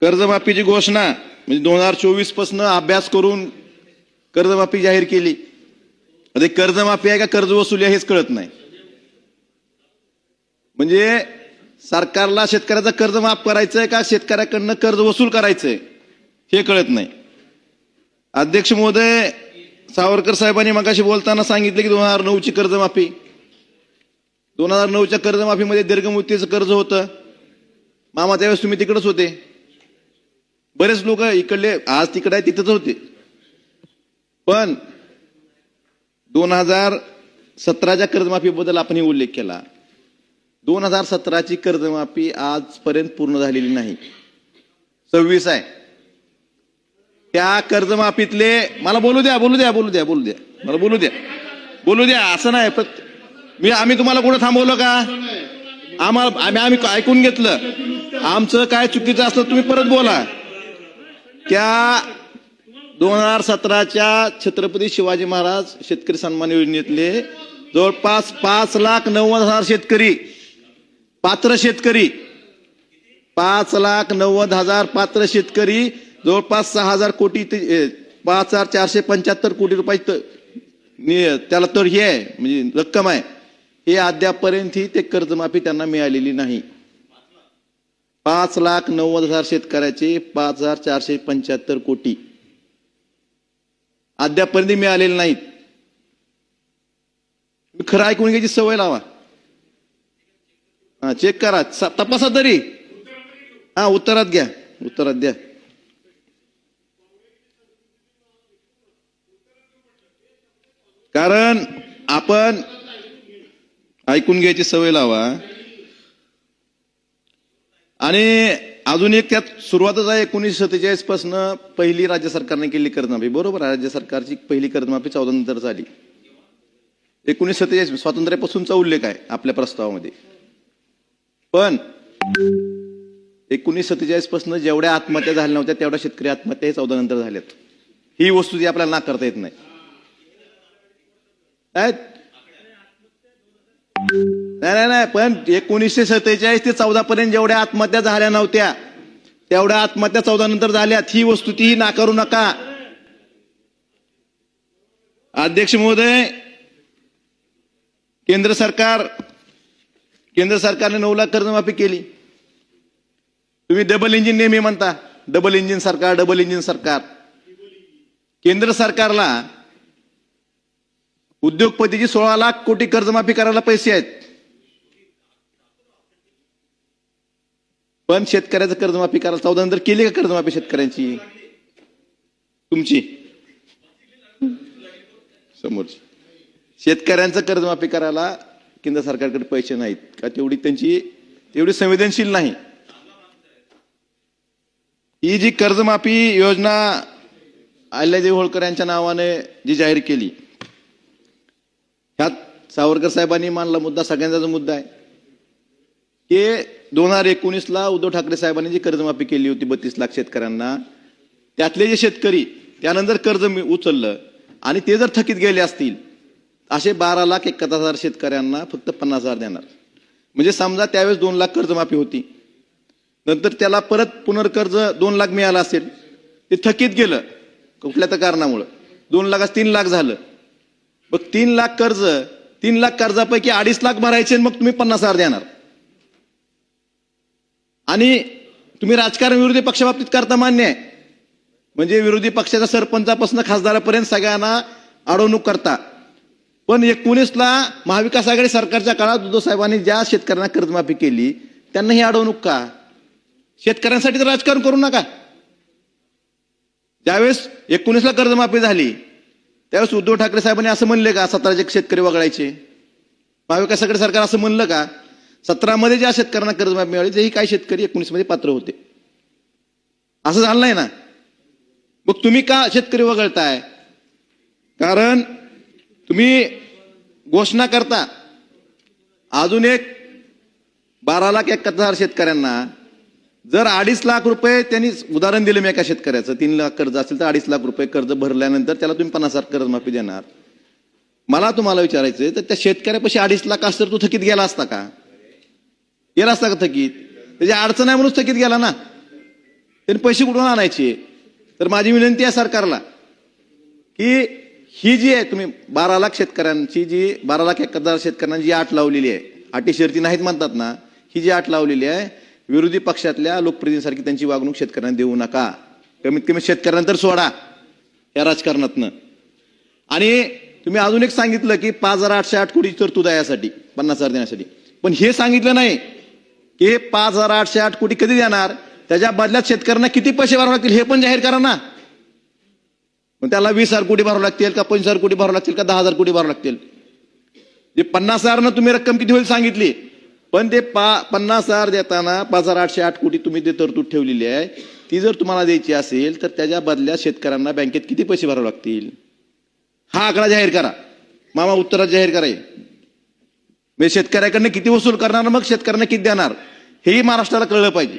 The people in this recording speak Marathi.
कर्जमाफीची घोषणा म्हणजे 2024 पासून अभ्यास करून कर्जमाफी जाहीर केली. आता कर्जमाफी आहे का कर्ज वसुली आहे हेच कळत नाही. म्हणजे सरकारला शेतकऱ्याचं कर्ज माफ करायचंय का शेतकऱ्याकडनं कर्ज वसूल करायचंय हे कळत नाही. अध्यक्ष महोदय, सावरकर साहेबांनी मगाशी बोलताना सांगितले की 2009ची कर्जमाफी, 2009च्या कर्जमाफीमध्ये दीर्घमुदतीचं कर्ज होतं. मामा त्यावेळेस तुम्ही तिकडेच होते. बरेच लोक इकडले आज तिकडे आहे तिथेच होते. पण 2017च्या कर्जमाफीबद्दल आपण उल्लेख केला. 2017ची कर्जमाफी आजपर्यंत पूर्ण झालेली नाही. 26 आहे. त्या कर्जमाफीतले मला बोलू द्या मला बोलू द्या असं नाही. आम्ही तुम्हाला कुठं थांबवलं का? आम्ही ऐकून घेतलं. आमचं काय चुकीचं असलं तुम्ही परत बोला. त्या 2017च्या छत्रपती शिवाजी महाराज शेतकरी सन्मान योजनेतले जवळपास 5,90,000 शेतकरी पात्र शेतकरी 5,90,000 पात्र शेतकरी जवळपास 6,000 कोटी 5,475 कोटी रुपये त्याला तर हे आहे म्हणजे रक्कम आहे. हे अद्यापर्यंत ही ते कर्जमाफी त्यांना मिळालेली नाही. 5,90,000 शेतकऱ्याचे 5,475 कोटी अद्यापर्यंत मिळालेले नाहीत. खरं ऐकून घ्यायची सवय लावा. चेक करा, तपासा तरी. उत्तरात द्या. कारण आपण ऐकून घ्यायची सवय लावा. आणि अजून एक त्यात सुरुवातच आहे. 1947 पासून पहिली राज्य सरकारने केली कर्जमाफी. बरोबर, राज्य सरकारची पहिली कर्जमाफी 14 नंतर झाली. 1947 स्वातंत्र्यापासूनचा उल्लेख आहे आपल्या प्रस्तावामध्ये. पण 1947 पासून जेवढ्या आत्महत्या झाल्या नव्हत्या तेवढ्या शेतकरी आत्महत्या 14 नंतर झाल्यात. ही वस्तू आपल्याला नाकारता येत नाही. नाही पण 1947 ते 14 पर्यंत जेवढ्या आत्महत्या झाल्या नव्हत्या तेवढ्या आत्महत्या 14 नंतर झाल्यात. ही वस्तू ती नाकारू नका. अध्यक्ष महोदय, केंद्र सरकारने 9 लाख कर्जमाफी केली. तुम्ही डबल इंजिन नेहमी म्हणता. डबल इंजिन सरकार. केंद्र सरकारला उद्योगपतीची 16 लाख कोटी कर्जमाफी करायला पैसे आहेत. पण शेतकऱ्याचं कर्जमाफी करायला 14 नंतर केली का कर्जमाफी शेतकऱ्यांची? तुमची समोरची. शेतकऱ्यांचं कर्जमाफी करायला केंद्र सरकारकडे पैसे नाहीत का? तेवढी संवेदनशील नाही. ही जी कर्जमाफी योजना अहिल्यादेवी होळकर यांच्या नावाने जी जाहीर केली, ह्यात सावरकर साहेबांनी मांडला मुद्दा सगळ्यांचा मुद्दा आहे की 2019ला उद्धव ठाकरे साहेबांनी जी कर्जमाफी केली होती 32 लाख शेतकऱ्यांना, त्यातले जे शेतकरी त्यानंतर कर्ज उचललं आणि ते जर थकीत गेले असतील असे 12,71,000 शेतकऱ्यांना फक्त 50,000 देणार. म्हणजे समजा त्यावेळेस 2 लाख कर्जमाफी होती, नंतर त्याला परत पुनर्कर्ज 2 लाख मिळालं असेल, ते थकीत गेलं कुठल्या तर कारणामुळे, 2 लाखास 3 लाख झालं. मग 3 लाख कर्जापैकी 2.5 लाख भरायचे, मग तुम्ही 50,000 देणार. आणि तुम्ही राजकारण विरोधी पक्षाबाबतीत करता मान्य आहे. म्हणजे विरोधी पक्षाच्या सरपंचापासून खासदारापर्यंत सगळ्यांना अडवणूक करता. पण 19ला महाविकास आघाडी सरकारच्या काळात उद्धव साहेबांनी ज्या शेतकऱ्यांना कर्जमाफी केली त्यांना ही अडवणूक का? शेतकऱ्यांसाठी तर राजकारण करू नका. ज्यावेळेस 19ला कर्जमाफी झाली त्यावेळेस उद्धव ठाकरे साहेबांनी असं म्हणले का 17 शेतकरी वगळायचे? महाविकास आघाडी सरकार असं म्हणलं का? 17 ज्या शेतकऱ्यांना कर्जमाफी मिळाली तेही काही शेतकरी 19 पात्र होते. असं झालं नाही ना. मग तुम्ही का शेतकरी वगळताय? कारण तुम्ही घोषणा करता अजून एक 12,71,000 शेतकऱ्यांना जर 2.5 लाख रुपये त्यांनी उदाहरण दिलं. मी एका शेतकऱ्याचं 3 लाख कर्ज असेल तर 2.5 लाख रुपये कर्ज भरल्यानंतर त्याला तुम्ही 50,000 कर्जमाफी देणार. मला तुम्हाला विचारायचंय तर त्या शेतकऱ्यापाशी 2.5 लाख असतं तो थकीत गेला असता का? गेला असता का थकीत? त्याची अडचण आहे म्हणून थकीत गेला ना. त्यांनी पैसे कुठून आणायचे? तर माझी विनंती आहे सरकारला की ही जी आहे तुम्ही 12 लाख शेतकऱ्यांची जी 12 लाख 71,000 शेतकऱ्यांची जी अट लावलेली आहे, अटी शर्ती नाहीत म्हणतात ना, ही जी अट लावलेली आहे, विरोधी पक्षातल्या लोकप्रतिनिधींसारखी त्यांची वागणूक शेतकऱ्यांना देऊ नका. कमीत कमी शेतकऱ्यांना तर सोडा या राजकारणातनं. आणि तुम्ही अजून एक सांगितलं की 5,808 कोटी तरतूद आहे यासाठी 50,000 देण्यासाठी, पण हे सांगितलं नाही की 5,808 कोटी कधी देणार, त्याच्या बदल्यात शेतकऱ्यांना किती पैसे भरावे लागतील हे पण जाहीर करा ना. मग त्याला 20,000 कोटी भरावं लागतील का 25,000 कोटी भरावं लागतील का 10,000 कोटी भरावं लागतील? जे 50,000 तुम्ही रक्कम किती होईल सांगितली, पण ते 50,000 देताना 5,808 कोटी तुम्ही ते तरतूद ठेवलेली आहे, ती जर तुम्हाला द्यायची असेल तर त्याच्या बदल्यात शेतकऱ्यांना बँकेत किती पैसे भरावे लागतील हा आकडा जाहीर करा. मामा उत्तरात जाहीर करा. म्हणजे शेतकऱ्याकडनं किती वसूल करणार, मग शेतकऱ्यांना किती देणार हेही महाराष्ट्राला कळलं पाहिजे.